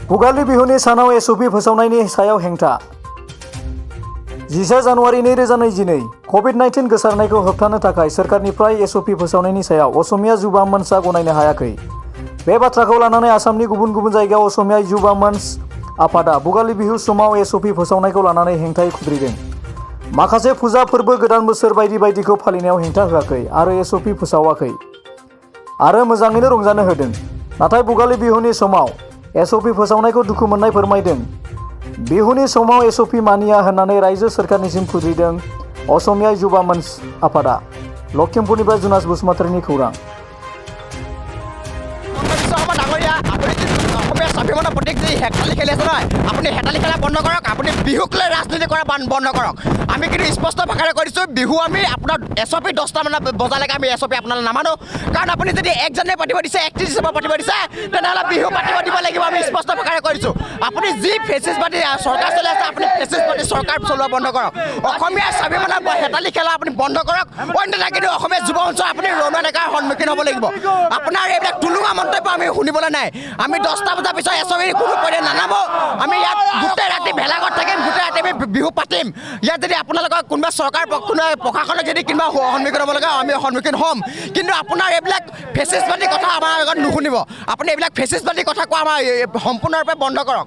भुगालि बिहुनि सानाव एसअपि फोसावनायनि सायाव हेंथा 10 जानुवारि 2022 कभिड-19 गोसारनायखौ होबथानो थाखाय सोरखारनिफ्राय एसअपि फोसावनायनि सायाव असमिया युवा मोर्चा गनायनो हायाखै। बे बाथ्राखौ लानानै आसामनि गुबुन गुबुन जायगायाव असमिया युवा मोर्चा आफादा भुगालि बिहु समाव एसअपि फोसावनायखौ लानानै हेंथायै खुद्रिदों। माखासे फुजा फोरबो गोदान बोसोर बायदि बायदिखौ फालिनायाव हेंथा होआखै आरो एसअपि फोसावाखै आरो मोजाङैनो रंजानो होदों। नाथाय भुगालि बिहुनि समाव एसअपि फोसावनायखौ दुखु मोननाय फोरमायदों। बिहुनि समाव एसअपि मानिया होननानै रायजो सोरखारनिसिम खुद्रिदों असमिया युवा मोर्चा आफादा। लखिमपुरनिफ्राय जुनास बसुमतारीनि खौरां। স্বাভিমানৰ প্ৰতীক যি হেতালি খেলি আছে নহয়, আপুনি হেতালি খেলা বন্ধ কৰক, আপুনি বিহুক লৈ ৰাজনীতি কৰা বন্ধ কৰক। আমি কিন্তু স্পষ্ট ভাষাৰে কৰিছোঁ, বিহু আমি আপোনাৰ এসপি 10টামান বজালৈকে আমি এসপি আপোনালৈ নামানো। কাৰণ আপুনি যদি 1 জানুৱাৰী পাতিব দিছে, 31 ডিচেম্বৰ পাতিব দিছে, তেনেহ'লে বিহু পাতিব দিব লাগিব। আমি স্পষ্ট ভাষাৰে কৰিছোঁ। আপুনি যি ফেচিছবাদী চৰকাৰ চলাই আছে, আপুনি ফেচিছবাদী চৰকাৰ চলোৱা বন্ধ কৰক। অসমীয়া স্বাভিমানৰ হেতালি খেলা আপুনি বন্ধ কৰক। অন্যথা কিন্তু অসমীয়া যুৱ অঞ্চল আপুনি ৰণুৱা ডেকাৰ সন্মুখীন হ'ব লাগিব। আপোনাৰ এইবিলাক টুলুঙা মন্তব্য আমি শুনিবলৈ নাই। আমি 10টা বজাৰ পিছত এসপি কোনো পৰ্যায়ে নানামো। আমি ইয়াত গোটেই ৰাতি ভেলাঘৰত থাকিম, গোটেই ৰাতি আমি বিহু পাতিম। ইয়াত যদি আপোনালোকৰ কোনোবা চৰকাৰ কোনোবা প্ৰশাসনক যদি কোনোবা সন্মুখীন হ'ব লগা আমি সন্মুখীন হ'ম। কিন্তু আপোনাৰ এইবিলাক ফেচিছবাদী কথা আমাৰ আগত নুশুনিব। আপুনি এইবিলাক ফেচিছবাদী কথা কোৱা আমাৰ সম্পূৰ্ণৰূপে বন্ধ কৰক।